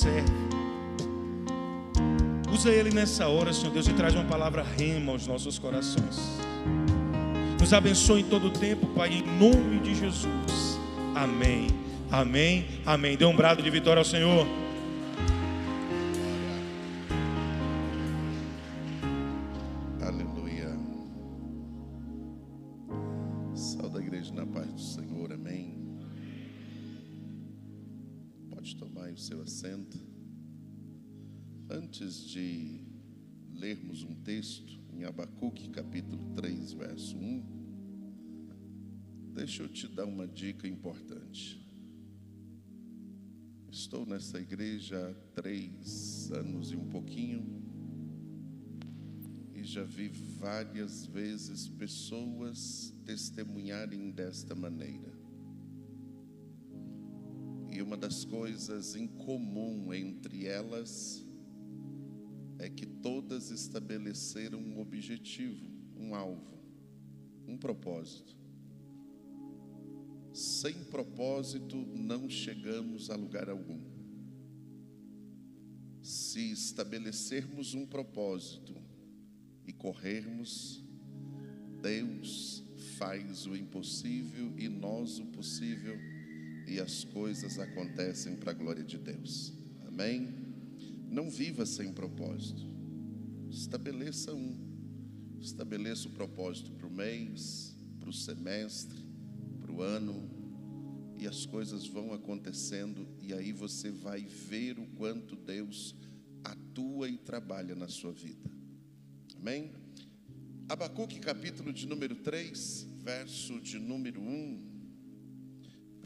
serve. Usa ele nessa hora, Senhor Deus, e traz uma palavra rema aos nossos corações. Nos abençoe em todo o tempo, Pai, em nome de Jesus. Amém, amém, amém. Dê um brado de vitória ao Senhor. Aleluia. Saúde a igreja na paz do Senhor, amém. Pode tomar aí o seu assento. Antes de lermos um texto em Abacuque, capítulo 3, verso 1, deixa eu te dar uma dica importante. Estou nessa igreja há 3 anos e um pouquinho, e já vi várias vezes pessoas testemunharem desta maneira. E uma das coisas em comum entre elas é que todas estabeleceram um objetivo, um alvo, um propósito. Sem propósito não chegamos a lugar algum. Se estabelecermos um propósito e corrermos, Deus faz o impossível e nós o possível, e as coisas acontecem para a glória de Deus. Amém? Não viva sem propósito. Estabeleça um. Estabeleça o propósito para o mês, para o semestre, para o ano, e as coisas vão acontecendo, e aí você vai ver o quanto Deus atua e trabalha na sua vida. Amém? Abacuque, capítulo de número 3, verso de número 1.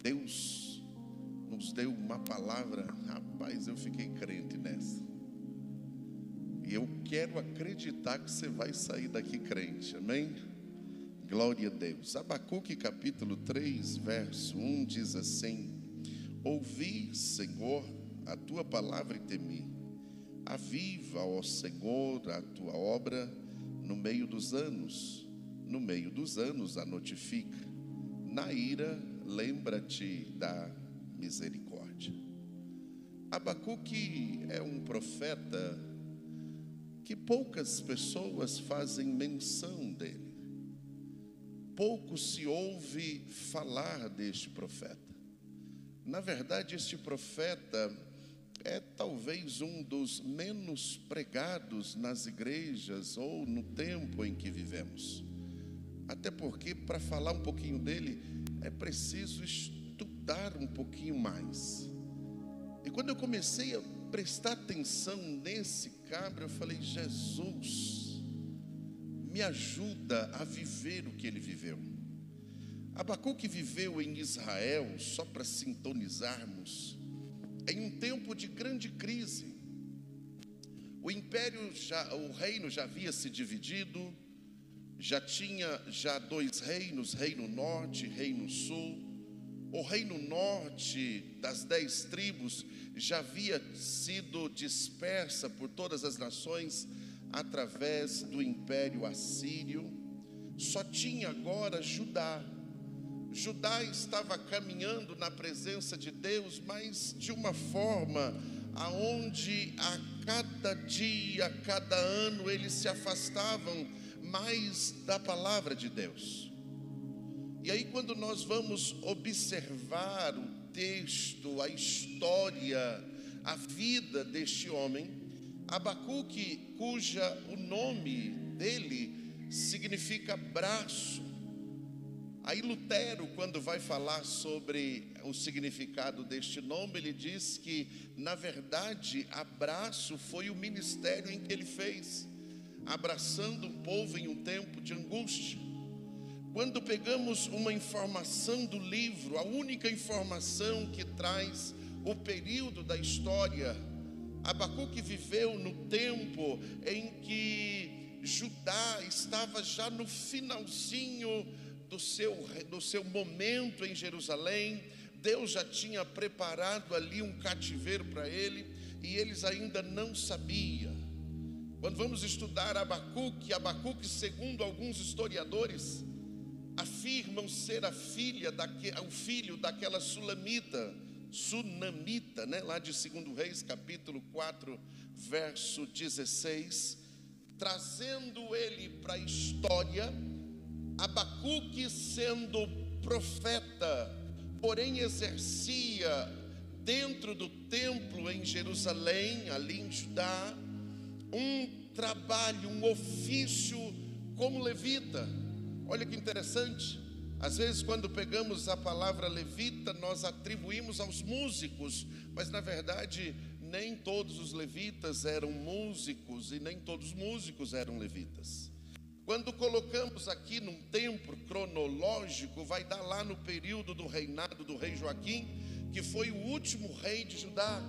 Deus nos deu uma palavra, rapaz, eu fiquei crente nessa. E eu quero acreditar que você vai sair daqui crente, amém? Glória a Deus. Abacuque capítulo 3, verso 1 diz assim: ouvi, Senhor, a tua palavra e temi. Aviva, ó Senhor, a tua obra no meio dos anos. No meio dos anos a notifica. Na ira, lembra-te da misericórdia. Abacuque é um profeta que poucas pessoas fazem menção dele. Pouco se ouve falar deste profeta. Na verdade, este profeta é talvez um dos menos pregados nas igrejas ou no tempo em que vivemos. Até porque, para falar um pouquinho dele, é preciso estudar um pouquinho mais. E quando eu comecei a prestar atenção nesse cabra, eu falei: Jesus, me ajuda a viver o que ele viveu. Abacuque viveu em Israel, só para sintonizarmos, em um tempo de grande crise. O reino já havia se dividido, já tinha 2 reinos, reino norte, reino sul. O reino norte das 10 tribos já havia sido dispersa por todas as nações através do império assírio. Só tinha agora Judá. Judá estava caminhando na presença de Deus, mas de uma forma aonde a cada dia, a cada ano eles se afastavam mais da palavra de Deus. E aí, quando nós vamos observar o texto, a história, a vida deste homem, Abacuque, o nome dele significa braço. Aí Lutero, quando vai falar sobre o significado deste nome, ele diz que, na verdade, abraço foi o ministério em que ele fez, abraçando o povo em um tempo de angústia. Quando pegamos uma informação do livro, a única informação que traz o período da história, Abacuque viveu no tempo em que Judá estava já no finalzinho do seu momento em Jerusalém. Deus já tinha preparado ali um cativeiro para ele, e eles ainda não sabiam. Quando vamos estudar Abacuque, segundo alguns historiadores, afirmam ser o filho daquela sulamita, sunamita, né? Lá de 2 Reis, capítulo 4, verso 16, trazendo ele para a história, Abacuque sendo profeta, porém exercia dentro do templo em Jerusalém, ali em Judá, um trabalho, um ofício como levita. Olha que interessante, às vezes quando pegamos a palavra levita, nós atribuímos aos músicos, mas na verdade nem todos os levitas eram músicos e nem todos os músicos eram levitas. Quando colocamos aqui num tempo cronológico, vai dar lá no período do reinado do rei Joaquim, que foi o último rei de Judá,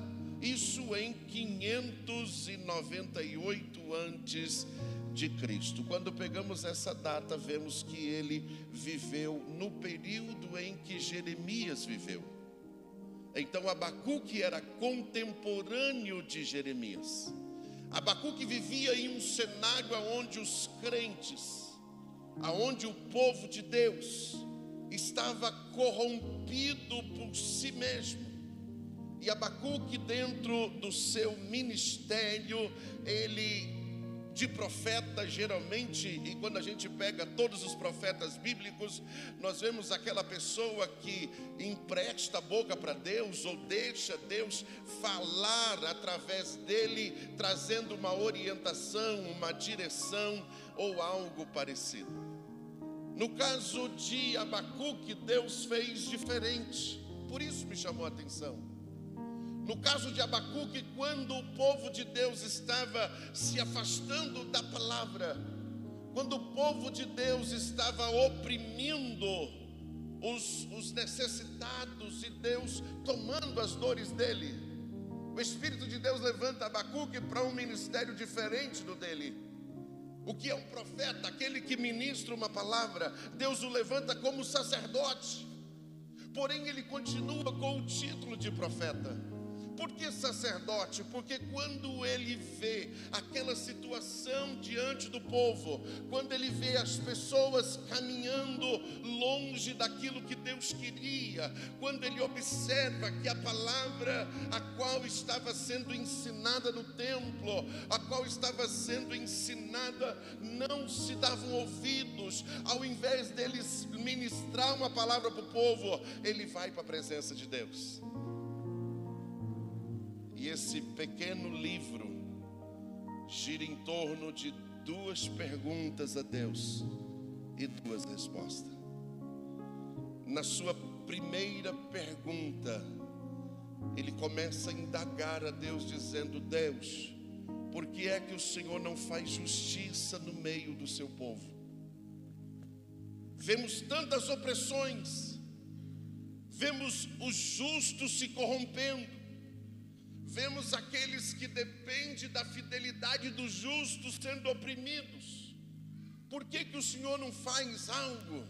isso em 598 antes de Cristo. Quando pegamos essa data, vemos que ele viveu no período em que Jeremias viveu. Então Abacuque era contemporâneo de Jeremias. Abacuque vivia em um cenário onde os crentes, aonde o povo de Deus estava corrompido por si mesmo. E Abacuque, dentro do seu ministério, ele de profeta, geralmente, e quando a gente pega todos os profetas bíblicos, nós vemos aquela pessoa que empresta a boca para Deus, ou deixa Deus falar através dele, trazendo uma orientação, uma direção, ou algo parecido. No caso de Abacuque, Deus fez diferente, por isso me chamou a atenção. No caso de Abacuque, quando o povo de Deus estava se afastando da palavra, quando o povo de Deus estava oprimindo os necessitados e Deus tomando as dores dele, o Espírito de Deus levanta Abacuque para um ministério diferente do dele. O que é um profeta? Aquele que ministra uma palavra. Deus o levanta como sacerdote, porém ele continua com o título de profeta. Por que sacerdote? Porque quando ele vê aquela situação diante do povo, quando ele vê as pessoas caminhando longe daquilo que Deus queria, quando ele observa que a palavra a qual estava sendo ensinada no templo, a qual estava sendo ensinada, não se davam ouvidos, ao invés deles ministrar uma palavra para o povo, ele vai para a presença de Deus. E esse pequeno livro gira em torno de 2 perguntas a Deus e 2 respostas. Na sua primeira pergunta, ele começa a indagar a Deus, dizendo: Deus, por que é que o Senhor não faz justiça no meio do seu povo? Vemos tantas opressões, vemos os justos se corrompendo, vemos aqueles que dependem da fidelidade dos justos sendo oprimidos. Por que que o Senhor não faz algo?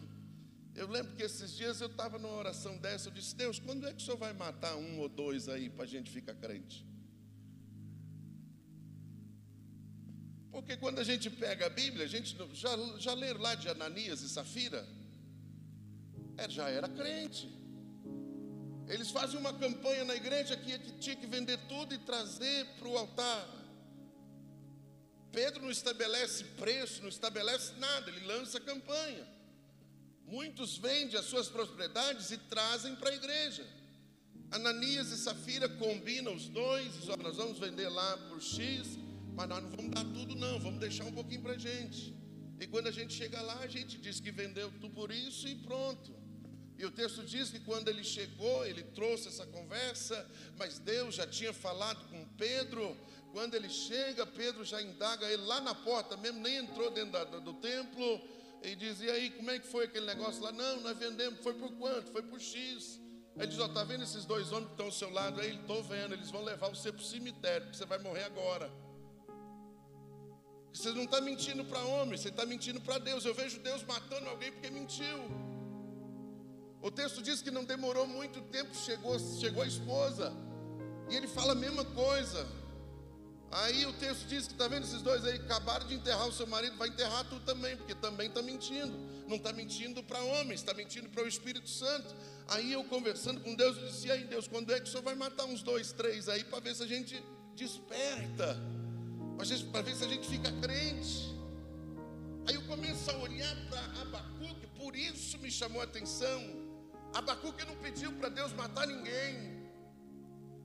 Eu lembro que esses dias eu estava numa oração dessa, eu disse: Deus, quando é que o Senhor vai matar 1 ou 2 aí para a gente ficar crente? Porque quando a gente pega a Bíblia, a gente já leram lá de Ananias e Safira? Já era crente. Eles fazem uma campanha na igreja que tinha que vender tudo e trazer para o altar. Pedro não estabelece preço, não estabelece nada, ele lança campanha. Muitos vendem as suas propriedades e trazem para a igreja. Ananias e Safira combinam os dois, dizem: nós vamos vender lá por X, mas nós não vamos dar tudo não, vamos deixar um pouquinho para a gente. E quando a gente chega lá, a gente diz que vendeu tudo por isso e pronto. E o texto diz que quando ele chegou, ele trouxe essa conversa, mas Deus já tinha falado com Pedro. Quando ele chega, Pedro já indaga ele lá na porta mesmo, nem entrou dentro do templo, e diz: e aí, como é que foi aquele negócio lá? Não, nós vendemos. Foi por quanto? Foi por X. Ele diz: está vendo esses 2 homens que estão ao seu lado aí? Estou vendo, eles vão levar você para o cemitério, porque você vai morrer agora. Você não está mentindo para homem, você está mentindo para Deus. Eu vejo Deus matando alguém porque mentiu. O texto diz que não demorou muito tempo, chegou a esposa, e ele fala a mesma coisa. Aí o texto diz que, está vendo esses dois aí, acabaram de enterrar o seu marido, vai enterrar tu também, porque também está mentindo. Não está mentindo para homens, está mentindo para o Espírito Santo. Aí eu conversando com Deus, eu disse: e aí Deus, quando é que o Senhor vai matar uns 2, 3 aí, para ver se a gente desperta, para ver se a gente fica crente. Aí eu começo a olhar para Abacuque, por isso me chamou a atenção. Abacuque não pediu para Deus matar ninguém.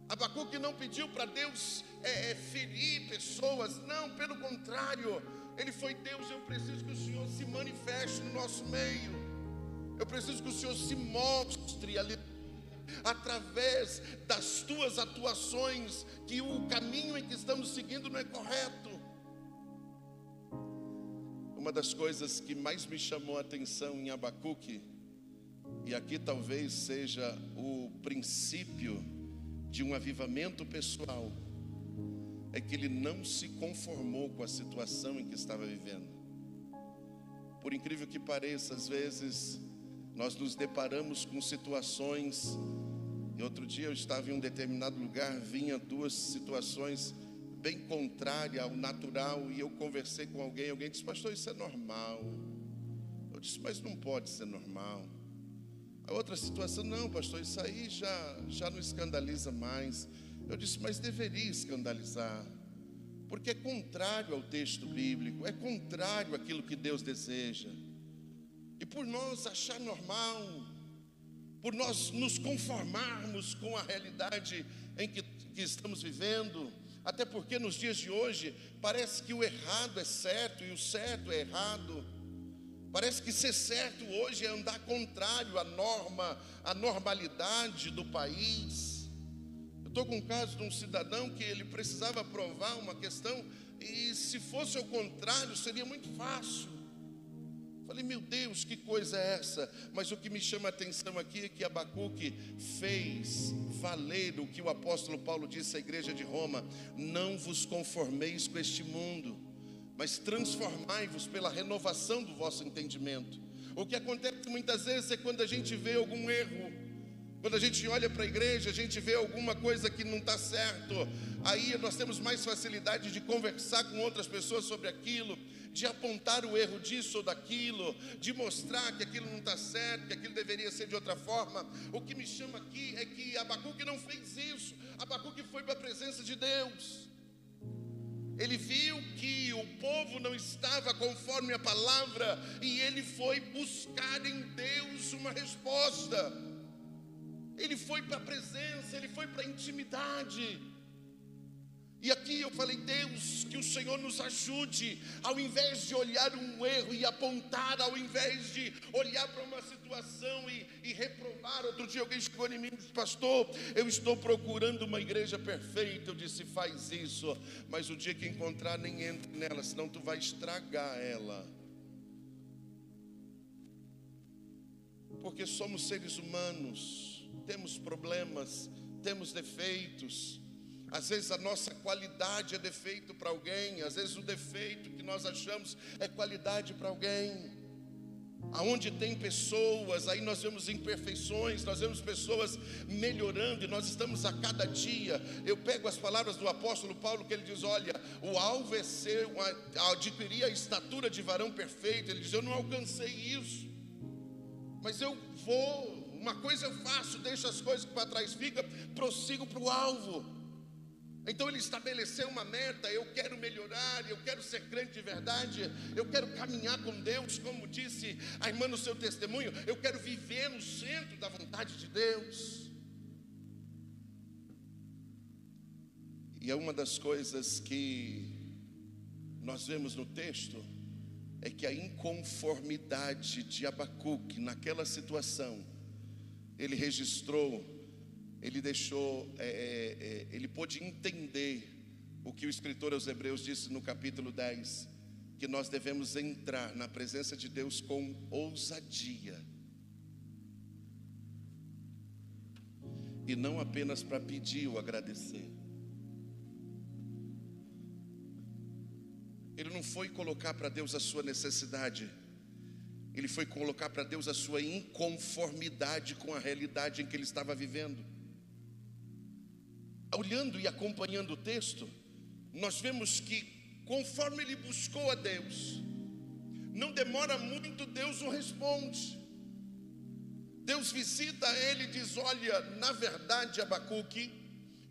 Abacuque não pediu para Deus ferir pessoas, não, pelo contrário, ele foi: Deus, eu preciso que o Senhor se manifeste no nosso meio, eu preciso que o Senhor se mostre ali, através das tuas atuações, que o caminho em que estamos seguindo não é correto. Uma das coisas que mais me chamou a atenção em Abacuque, e aqui talvez seja o princípio de um avivamento pessoal, é que ele não se conformou com a situação em que estava vivendo. Por incrível que pareça, às vezes nós nos deparamos com situações, e outro dia eu estava em um determinado lugar, vinha 2 situações bem contrárias ao natural, e eu conversei com alguém disse: pastor, isso é normal. Eu disse: mas não pode ser normal. A outra situação: não, pastor, isso aí já não escandaliza mais. Eu disse: mas deveria escandalizar, porque é contrário ao texto bíblico, é contrário àquilo que Deus deseja. E por nós achar normal, por nós nos conformarmos com a realidade em que estamos vivendo, até porque nos dias de hoje parece que o errado é certo e o certo é errado. Parece que ser certo hoje é andar contrário à norma, à normalidade do país. Eu estou com um caso de um cidadão que ele precisava provar uma questão, e se fosse ao contrário seria muito fácil. Falei: meu Deus, que coisa é essa? Mas o que me chama a atenção aqui é que Abacuque fez valer o que o apóstolo Paulo disse à igreja de Roma: não vos conformeis com este mundo, mas transformai-vos pela renovação do vosso entendimento. O que acontece muitas vezes é quando a gente vê algum erro, quando a gente olha para a igreja, a gente vê alguma coisa que não está certo, aí nós temos mais facilidade de conversar com outras pessoas sobre aquilo, de apontar o erro disso ou daquilo, de mostrar que aquilo não está certo, que aquilo deveria ser de outra forma. O que me chama aqui é que Abacuque não fez isso. Abacuque foi para a presença de Deus. Ele viu que o povo não estava conforme a palavra, e ele foi buscar em Deus uma resposta. Ele foi para a presença, ele foi para a intimidade. E aqui eu falei: Deus, que o Senhor nos ajude, ao invés de olhar um erro e apontar, ao invés de olhar para uma situação e reprovar. Outro dia alguém chegou em mim e disse: pastor, eu estou procurando uma igreja perfeita. Eu disse: faz isso, mas o dia que encontrar, nem entre nela, senão tu vai estragar ela. Porque somos seres humanos, temos problemas, temos defeitos. Às vezes a nossa qualidade é defeito para alguém, às vezes o defeito que nós achamos é qualidade para alguém. Aonde tem pessoas, aí nós vemos imperfeições, nós vemos pessoas melhorando, e nós estamos a cada dia. Eu pego as palavras do apóstolo Paulo, que ele diz: olha, o alvo é adquirir a estatura de varão perfeito. Ele diz: eu não alcancei isso, mas eu vou, uma coisa eu faço, deixo as coisas que para trás ficam, prossigo para o alvo. Então ele estabeleceu uma meta: eu quero melhorar, eu quero ser crente de verdade, eu quero caminhar com Deus, como disse a irmã no seu testemunho, eu quero viver no centro da vontade de Deus. E é uma das coisas que nós vemos no texto, é que a inconformidade de Abacuque naquela situação, ele registrou, ele deixou, ele pôde entender o que o escritor aos Hebreus disse no capítulo 10, que nós devemos entrar na presença de Deus com ousadia, e não apenas para pedir ou agradecer. Ele não foi colocar para Deus a sua necessidade, ele foi colocar para Deus a sua inconformidade com a realidade em que ele estava vivendo. Olhando e acompanhando o texto, nós vemos que conforme ele buscou a Deus, não demora muito, Deus o responde. Deus visita ele e diz: olha, na verdade, Abacuque,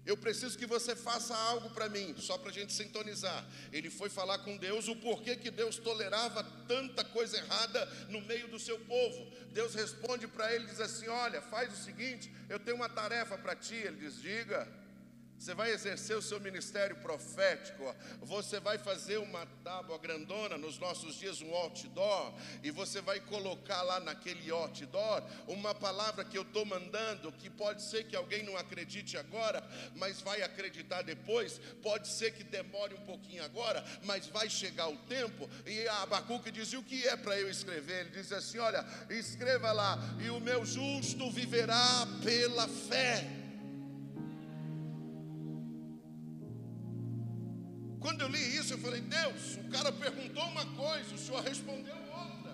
eu preciso que você faça algo para mim, só para a gente sintonizar. Ele foi falar com Deus o porquê que Deus tolerava tanta coisa errada no meio do seu povo. Deus responde para ele, diz assim: olha, faz o seguinte, eu tenho uma tarefa para ti. Ele diz: diga. Você vai exercer o seu ministério profético, você vai fazer uma tábua grandona, nos nossos dias um outdoor, e você vai colocar lá naquele outdoor uma palavra que eu estou mandando, que pode ser que alguém não acredite agora, mas vai acreditar depois, pode ser que demore um pouquinho agora, mas vai chegar o tempo. E Abacuque diz: e o que é para eu escrever? Ele diz assim: olha, escreva lá, e o meu justo viverá pela fé. Quando eu li isso, eu falei: Deus, o cara perguntou uma coisa, o Senhor respondeu outra.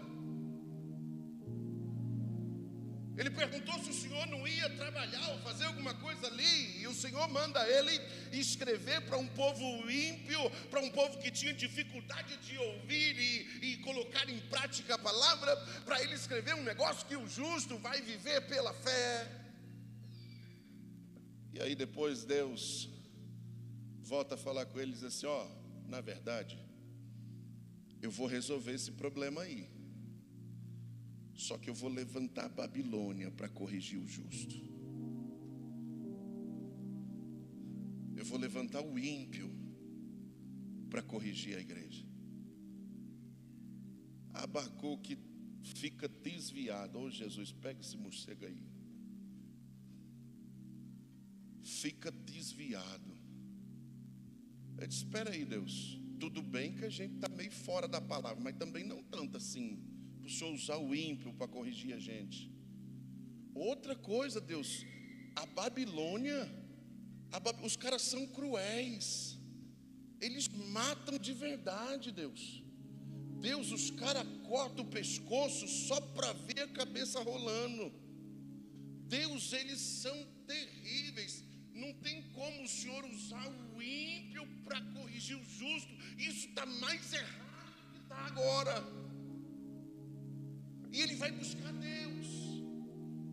Ele perguntou se o Senhor não ia trabalhar ou fazer alguma coisa ali, e o Senhor manda ele escrever para um povo ímpio, para um povo que tinha dificuldade de ouvir e colocar em prática a palavra, para ele escrever um negócio que o justo vai viver pela fé. E aí depois Deus volta a falar com ele e diz assim: ó, na verdade, eu vou resolver esse problema aí, só que eu vou levantar a Babilônia para corrigir o justo. Eu vou levantar o ímpio para corrigir a igreja. Abacuque fica desviado. Oh, Jesus, pega esse morcego aí. Fica desviado. Eu disse: espera aí, Deus, tudo bem que a gente está meio fora da palavra, mas também não tanto assim, para o Senhor usar o ímpio para corrigir a gente. Outra coisa, Deus, a Babilônia, os caras são cruéis, eles matam de verdade, Deus. Deus, os caras cortam o pescoço só para ver a cabeça rolando. Deus, eles são terríveis. Não tem como o Senhor usar o ímpio para corrigir o justo. Isso está mais errado do que está agora. E ele vai buscar Deus,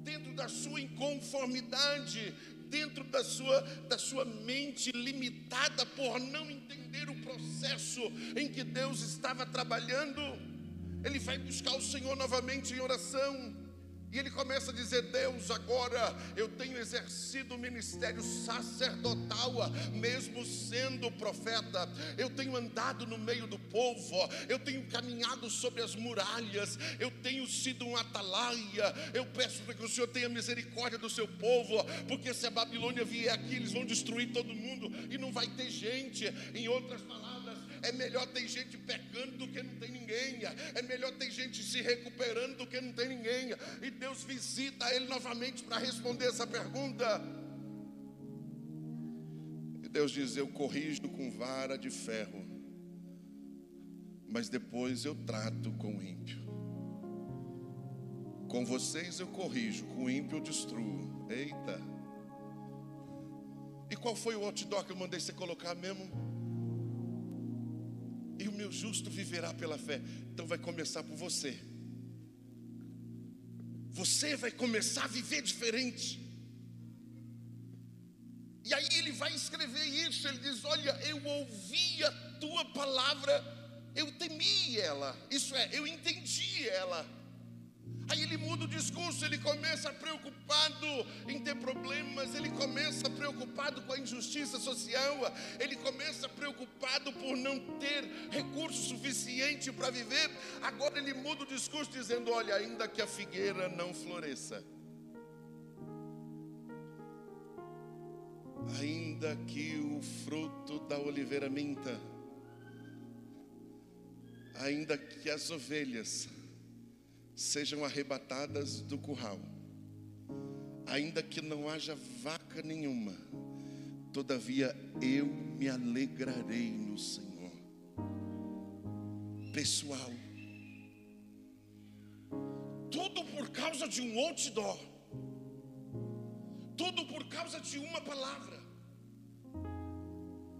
dentro da sua inconformidade, dentro da sua mente limitada por não entender o processo em que Deus estava trabalhando. Ele vai buscar o Senhor novamente em oração. E ele começa a dizer: Deus, agora eu tenho exercido o ministério sacerdotal, mesmo sendo profeta. Eu tenho andado no meio do povo, eu tenho caminhado sobre as muralhas, eu tenho sido um atalaia. Eu peço para que o Senhor tenha misericórdia do seu povo, porque se a Babilônia vier aqui, eles vão destruir todo mundo e não vai ter gente. Em outras palavras, é melhor ter gente pecando do que não tem ninguém. É melhor ter gente se recuperando do que não tem ninguém. E Deus visita ele novamente para responder essa pergunta. E Deus diz: eu corrijo com vara de ferro, mas depois eu trato com o ímpio. Com vocês eu corrijo, com o ímpio eu destruo. Eita! E qual foi o outdoor que eu mandei você colocar mesmo? E o meu justo viverá pela fé. Então vai começar por você. Você vai começar a viver diferente. E aí ele vai escrever isso. Ele diz: olha, eu ouvi a tua palavra, eu temi ela. Isso é, eu entendi ela. Aí ele muda o discurso, ele começa preocupado em ter problemas, ele começa preocupado com a injustiça social, ele começa preocupado por não ter recurso suficiente para viver. Agora ele muda o discurso dizendo: olha, ainda que a figueira não floresça, ainda que o fruto da oliveira minta, ainda que as ovelhas sejam arrebatadas do curral, ainda que não haja vaca nenhuma, todavia eu me alegrarei no Senhor. Pessoal, tudo por causa de um outdoor, tudo por causa de uma palavra,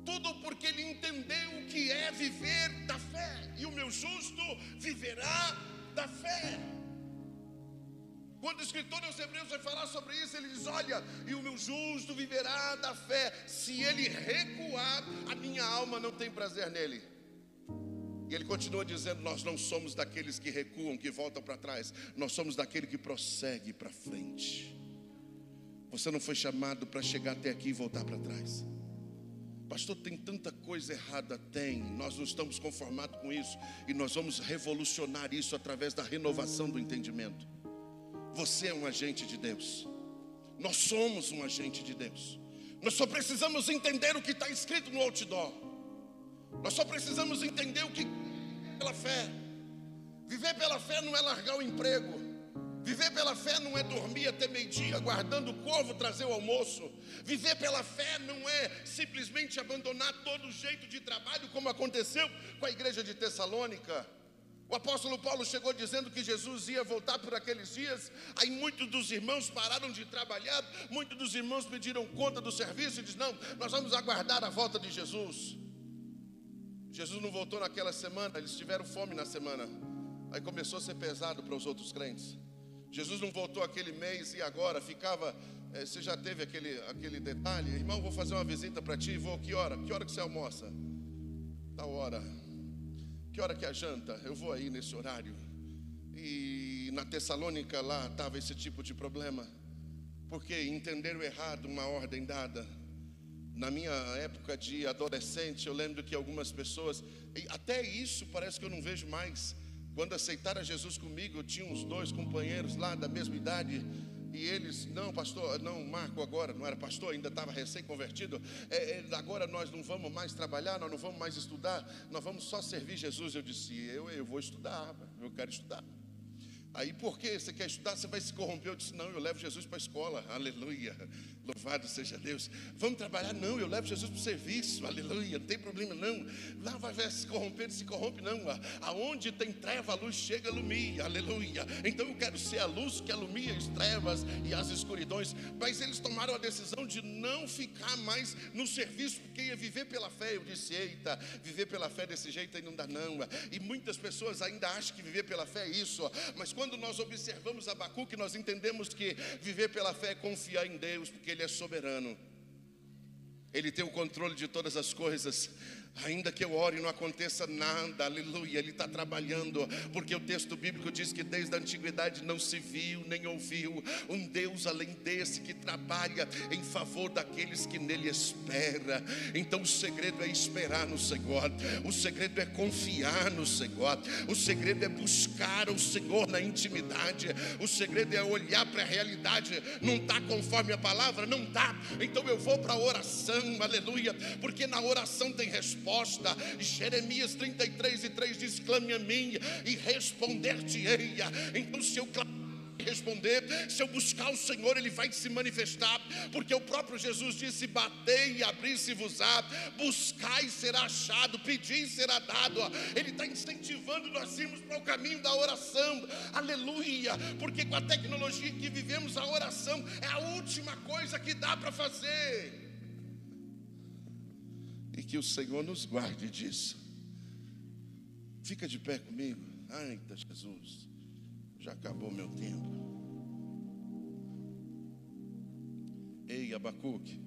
tudo porque ele entendeu entender o que é viver da fé. E o meu justo viverá da fé. Quando o escritor aos Hebreus vai falar sobre isso, ele diz: olha, e o meu justo viverá da fé. Se ele recuar, a minha alma não tem prazer nele. E ele continua dizendo: nós não somos daqueles que recuam, que voltam para trás. Nós somos daquele que prossegue para frente. Você não foi chamado para chegar até aqui e voltar para trás. Pastor, tem tanta coisa errada. Tem. Nós não estamos conformados com isso. E nós vamos revolucionar isso através da renovação do entendimento. Você é um agente de Deus. Nós somos um agente de Deus. Nós só precisamos entender o que está escrito no outdoor. Nós só precisamos entender o que é pela fé. Viver pela fé não é largar o emprego. Viver pela fé não é dormir até meio-dia aguardando o corvo trazer o almoço. Viver pela fé não é simplesmente abandonar todo jeito de trabalho, como aconteceu com a igreja de Tessalônica. O apóstolo Paulo chegou dizendo que Jesus ia voltar por aqueles dias. Aí muitos dos irmãos pararam de trabalhar, muitos dos irmãos pediram conta do serviço e diz: não, nós vamos aguardar a volta de Jesus. Jesus não voltou naquela semana, eles tiveram fome na semana. Aí começou a ser pesado para os outros crentes. Jesus não voltou aquele mês e agora ficava... você já teve aquele detalhe? Irmão, vou fazer uma visita para ti, vou, que hora? Que hora que você almoça? Da hora. Que hora que é a janta? Eu vou aí nesse horário. E na Tessalônica lá estava esse tipo de problema. Porque entenderam errado uma ordem dada. Na minha época de adolescente, eu lembro que algumas pessoas, até isso parece que eu não vejo mais. Quando aceitaram Jesus comigo, eu tinha uns 2 companheiros lá da mesma idade. E eles: não, pastor, não, Marco agora, não era pastor, ainda estava recém-convertido. Agora nós não vamos mais trabalhar, nós não vamos mais estudar, nós vamos só servir Jesus. Eu disse: eu vou estudar, eu quero estudar. Aí, por que você quer estudar? Você vai se corromper? Eu disse: não, eu levo Jesus para a escola. Aleluia, louvado seja Deus. Vamos trabalhar? Não, eu levo Jesus para o serviço. Aleluia, não tem problema não. Lá vai se corromper, não se corrompe não. Aonde tem treva, a luz chega, alumia. Aleluia. Então eu quero ser a luz que alumia as trevas e as escuridões. Mas eles tomaram a decisão de não ficar mais no serviço, porque ia viver pela fé. Eu disse: eita, viver pela fé desse jeito aí não dá não. E muitas pessoas ainda acham que viver pela fé é isso. Mas quando nós observamos Abacuque, nós entendemos que viver pela fé é confiar em Deus, porque Ele é soberano. Ele tem o controle de todas as coisas. Ainda que eu ore e não aconteça nada, aleluia, Ele está trabalhando, porque o texto bíblico diz que desde a antiguidade não se viu, nem ouviu um Deus além desse, que trabalha em favor daqueles que nele esperam. Então o segredo é esperar no Senhor, o segredo é confiar no Senhor, o segredo é buscar o Senhor na intimidade, o segredo é olhar para a realidade. Não está conforme a palavra? Não está. Então eu vou para a oração, aleluia, porque na oração tem resposta. Jeremias 33:3 diz: clame a mim e responder-te-ei. Então se eu clamar e responder, se eu buscar o Senhor, Ele vai se manifestar, porque o próprio Jesus disse: batei e abri-se-vos-á, buscai e será achado, pedi e será dado. Ele está incentivando nós irmos para o caminho da oração, aleluia, porque com a tecnologia que vivemos, a oração é a última coisa que dá para fazer. E que o Senhor nos guarde disso. Fica de pé comigo. Ai, tá, Jesus, já acabou meu tempo. Ei, Abacuque,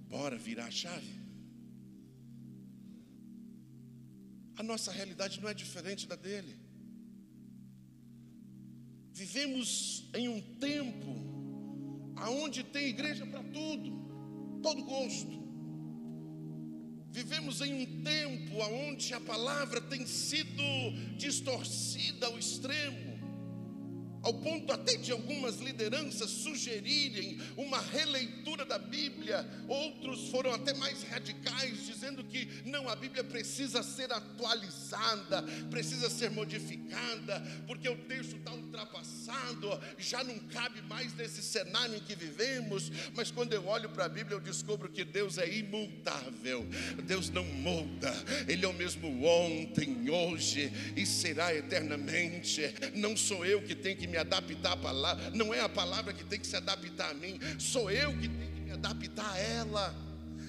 bora virar a chave. A nossa realidade não é diferente da dele. Vivemos em um tempo aonde tem igreja para tudo, todo gosto. Vivemos em um tempo onde a palavra tem sido distorcida ao extremo, ao ponto até de algumas lideranças sugerirem uma releitura da Bíblia. Outros foram até mais radicais, dizendo que não, a Bíblia precisa ser atualizada, precisa ser modificada, porque o texto está ultrapassado, já não cabe mais nesse cenário em que vivemos. Mas quando eu olho para a Bíblia, eu descubro que Deus é imutável, Deus não muda, Ele é o mesmo ontem, hoje e será eternamente. Não sou eu que tenho que me adaptar à palavra, não é a palavra que tem que se adaptar a mim, sou eu que tenho que me adaptar a ela.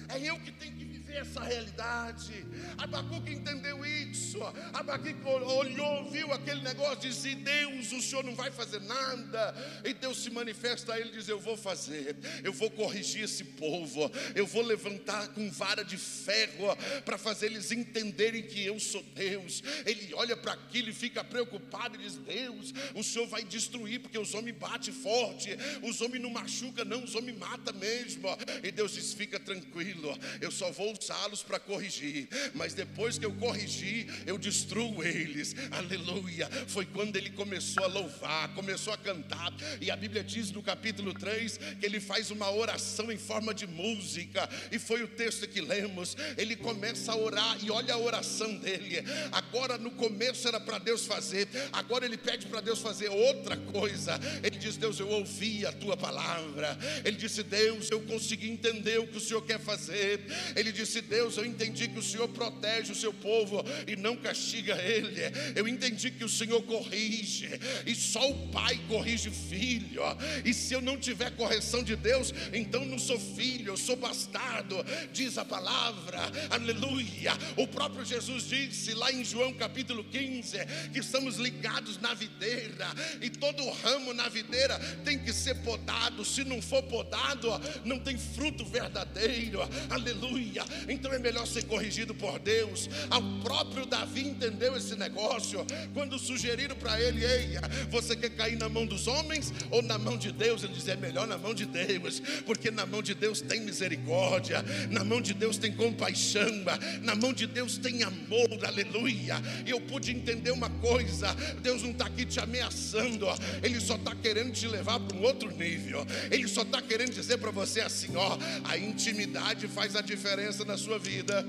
É eu que tenho que viver essa realidade. Abacuque entendeu isso. Abacuque olhou, viu aquele negócio, disse: Deus, o Senhor não vai fazer nada. E Deus se manifesta a ele e diz: eu vou fazer, eu vou corrigir esse povo, eu vou levantar com vara de ferro para fazer eles entenderem que eu sou Deus. Ele olha para aquilo e fica preocupado e diz: Deus, o Senhor vai destruir, porque os homens batem forte, os homens não machucam não, os homens matam mesmo. E Deus diz: fica tranquilo, eu só vou usá-los para corrigir, mas depois que eu corrigir, eu destruo eles. Aleluia. Foi quando ele começou a louvar, começou a cantar, e a Bíblia diz no capítulo 3 que ele faz uma oração em forma de música, e foi o texto que lemos. Ele começa a orar, e olha a oração dele. Agora no começo era para Deus fazer, agora ele pede para Deus fazer outra coisa. Ele diz: Deus, eu ouvi a tua palavra. Ele disse: Deus, eu consegui entender o que o Senhor quer fazer. Ele disse: Deus, eu entendi que o Senhor protege o seu povo e não castiga ele. Eu entendi que o Senhor corrige, e só o pai corrige filho. E se eu não tiver correção de Deus, então não sou filho, eu sou bastardo, diz a palavra. Aleluia. O próprio Jesus disse lá em João capítulo 15 que estamos ligados na videira, e todo ramo na videira tem que ser podado. Se não for podado, não tem fruto verdadeiro. Aleluia. Então é melhor ser corrigido por Deus. O próprio Davi entendeu esse negócio quando sugeriram para ele: ei, você quer cair na mão dos homens ou na mão de Deus? Ele diz: é melhor na mão de Deus, porque na mão de Deus tem misericórdia, na mão de Deus tem compaixão, na mão de Deus tem amor. Aleluia. E eu pude entender uma coisa: Deus não está aqui te ameaçando, Ele só está querendo te levar para um outro nível. Ele só está querendo dizer para você assim: ó, a intimidade faz a diferença na sua vida.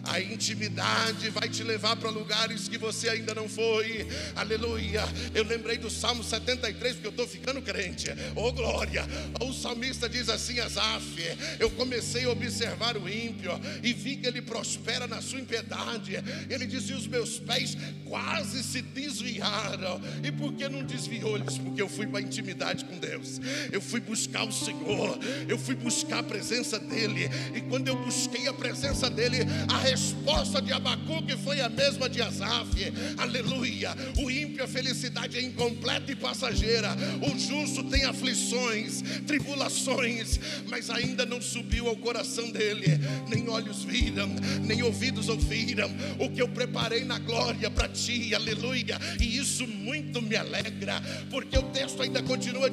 A intimidade vai te levar para lugares que você ainda não foi. Aleluia. Eu lembrei do Salmo 73, porque eu estou ficando crente. Oh glória. O salmista diz assim: Asaf, eu comecei a observar o ímpio e vi que ele prospera na sua impiedade. Ele disse: os meus pés quase se desviaram. E por que não desviou? Ele disse: porque eu fui para a intimidade com Deus, eu fui buscar o Senhor, eu fui buscar a presença dEle. E quando eu busquei a presença dEle, a resposta de Abacuque foi a mesma de Asaf. Aleluia. O ímpio, a felicidade é incompleta e passageira. O justo tem aflições, tribulações, mas ainda não subiu ao coração dele. Nem olhos viram, nem ouvidos ouviram o que eu preparei na glória para ti. Aleluia. E isso muito me alegra, porque o texto ainda continua.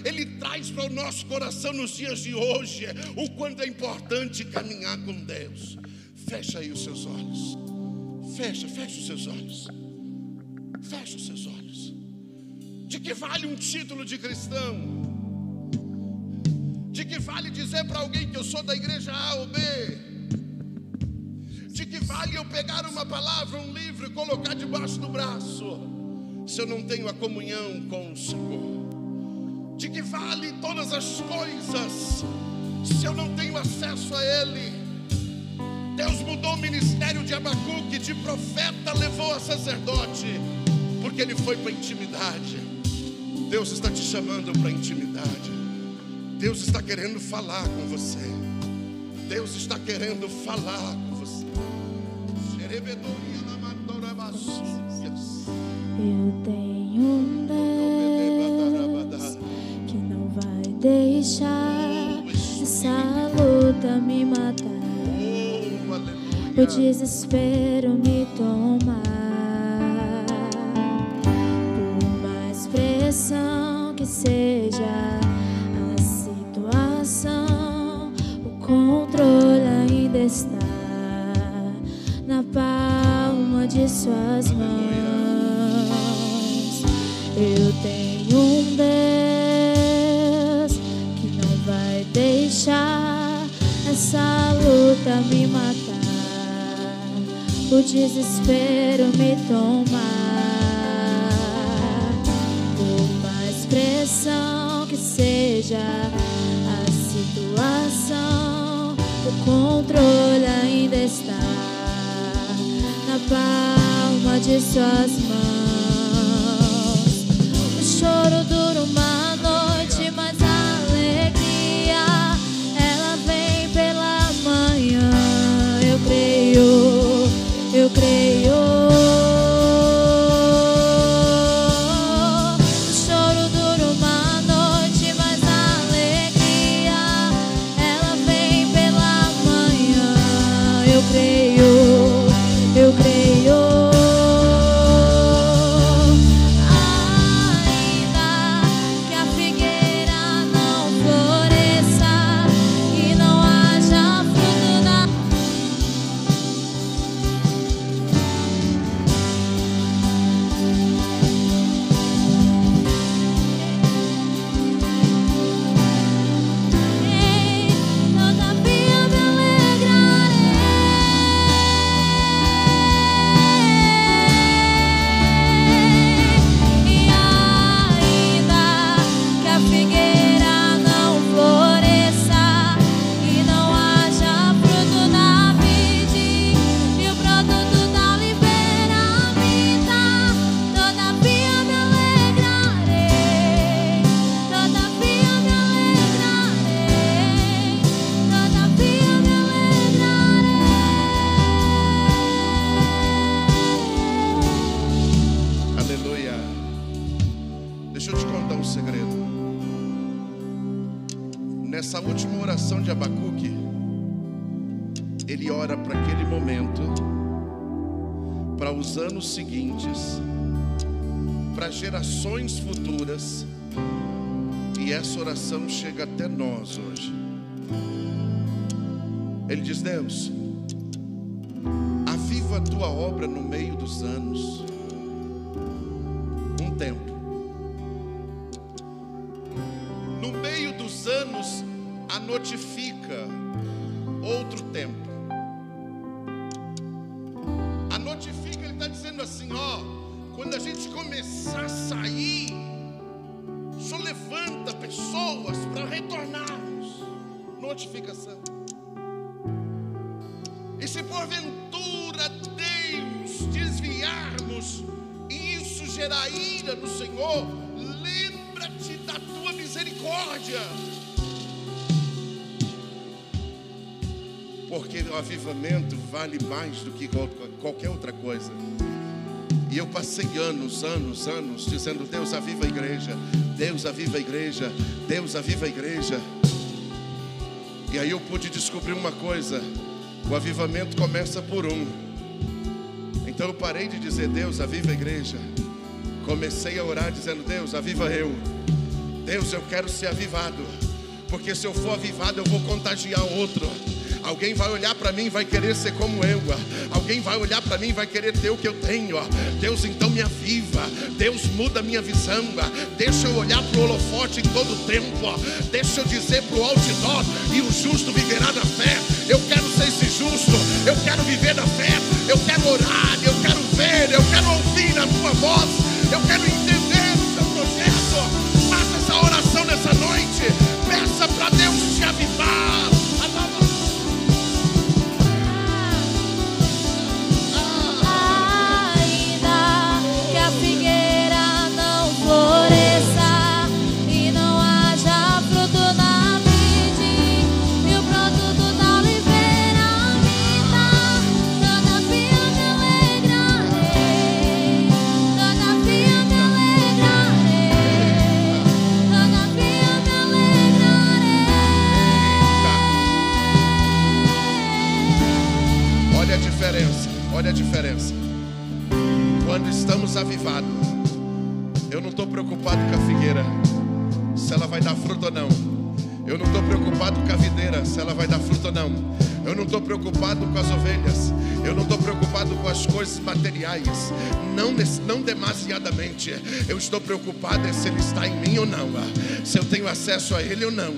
Ele traz para o nosso coração nos dias de hoje o quanto é importante caminhar com Deus. Fecha aí os seus olhos. Fecha os seus olhos. Fecha os seus olhos. De que vale um título de cristão? De que vale dizer para alguém que eu sou da igreja A ou B? De que vale eu pegar uma palavra, um livro e colocar debaixo do braço, se eu não tenho a comunhão com o Senhor? De que vale todas as coisas se eu não tenho acesso a Ele? Deus mudou o ministério de Abacuque, de profeta levou a sacerdote, porque ele foi para a intimidade. Deus está te chamando para a intimidade. Deus está querendo falar com você. Deus está querendo falar com você. Eu tenho um Deus que não vai deixar essa luta me matar, o desespero me tomar. Por mais pressão que seja a situação, o controle ainda está na palma de suas mãos. Eu tenho um Deus que não vai deixar essa luta me matar, o desespero me tomar. Por mais pressão que seja a situação, o controle ainda está na palma de suas mãos. O choro dura uma noite, mas a alegria ela vem pela manhã. Eu creio, eu creio. O choro dura uma noite, mas a alegria ela vem pela manhã. Eu creio, eu creio. Ainda que a figueira não floresça e não haja fruto na todavia me alegrarei. E ainda que a figueira não floresça e não haja fruto na vide e o produto da oliveira minta, todavia me alegrarei. Todavia me alegrarei. Todavia me alegrarei. Aleluia. Deixa eu te contar um segredo. Nessa última oração de Abacuque, ele ora para aquele momento, para os anos seguintes, para gerações futuras. E essa oração chega até nós hoje. Ele diz: Deus, aviva a tua obra no meio dos anos. Um tempo. No meio dos anos, a notifica outro tempo. A notifica, ele está dizendo assim: ó, quando a gente começar a sair, só levanta pessoas para retornarmos. Notificação. E se porventura Deus desviarmos e isso gerar ira no Senhor, lembra-te da tua misericórdia. Porque o avivamento vale mais do que qualquer outra coisa. E eu passei anos dizendo: Deus, aviva a igreja. Deus, aviva a igreja. Deus, aviva a igreja. E aí eu pude descobrir uma coisa: o avivamento começa por um. Então eu parei de dizer: Deus, aviva a igreja. Comecei a orar dizendo: Deus, aviva eu. Deus, eu quero ser avivado. Porque se eu for avivado, eu vou contagiar outro. Alguém vai olhar para mim e vai querer ser como eu. Alguém vai olhar para mim e vai querer ter o que eu tenho. Deus, então me aviva. Deus, muda a minha visão. Deixa eu olhar para o holofote em todo o tempo. Deixa eu dizer para o outdoor: e o justo viverá da fé. Eu quero ser esse justo. Eu quero viver da fé. Eu quero orar. Eu quero ver. Eu quero ouvir a tua voz. Eu quero entender o teu projeto. Faça essa oração nessa noite. Peça para Deus te avivar. Olha a diferença. Quando estamos avivados, eu não estou preocupado com a figueira, se ela vai dar fruto ou não. Eu não estou preocupado com a videira, se ela vai dar fruto ou não. Eu não estou preocupado com as ovelhas. Eu não estou preocupado com as coisas materiais. Não demasiadamente. Eu estou preocupado se ele está em mim ou não. Se eu tenho acesso a ele ou não.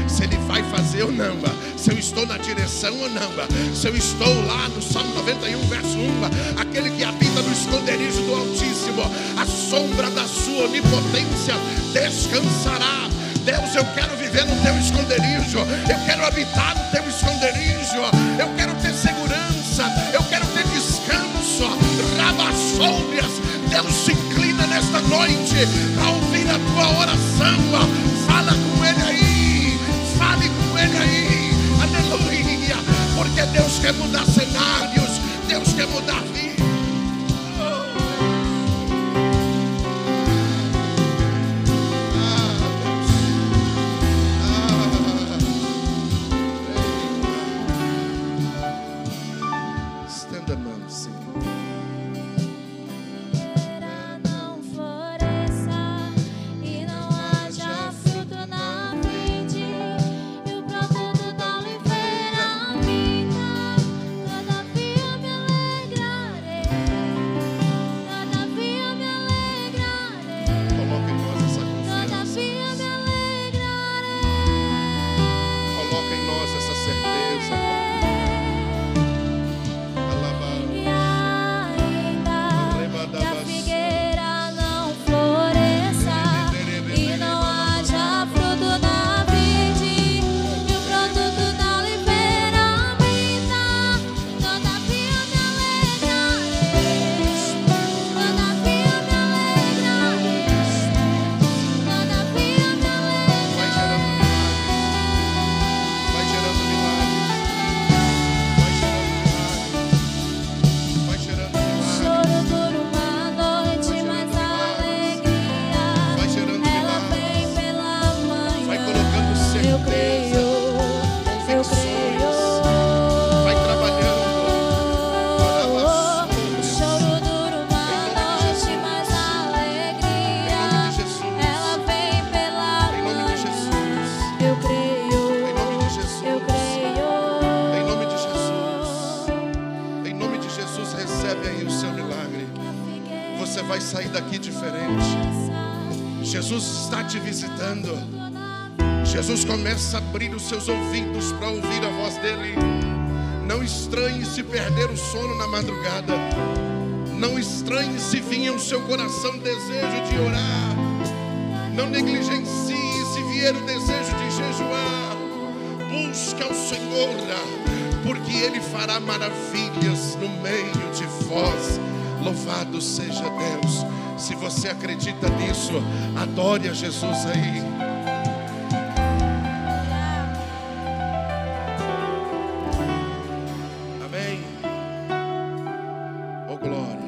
Se ele vai fazer ou não. Se eu estou na direção ou não. Se eu estou lá no Salmo 91, verso 1. Aquele que habita no esconderijo do Altíssimo, a sombra da sua onipotência descansará. Deus, eu quero viver no teu esconderijo. Eu quero habitar no teu esconderijo. Eu quero ter segurança. Eu quero ter descanso. rabassoubias. Deus se inclina nesta noite a ouvir a tua oração. Fala com Ele aí, fale com Ele aí, aleluia, porque Deus quer mudar cenários, Deus quer mudar vidas. Vai sair daqui diferente. Jesus está te visitando. Jesus começa a abrir os seus ouvidos para ouvir a voz dele. Não estranhe se perder o sono na madrugada. Não estranhe se vir ao seu coração desejo de orar. Não negligencie se vier o desejo de jejuar. Busca o Senhor, porque Ele fará maravilhas no meio de vós. Louvado seja Deus. Se você acredita nisso, adore a Jesus aí. Amém. Oh glória.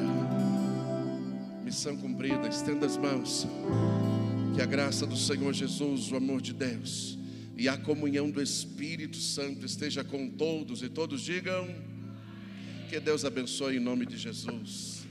Missão cumprida. Estenda as mãos. Que a graça do Senhor Jesus, o amor de Deus e a comunhão do Espírito Santo esteja com todos. E todos digam: que Deus abençoe em nome de Jesus.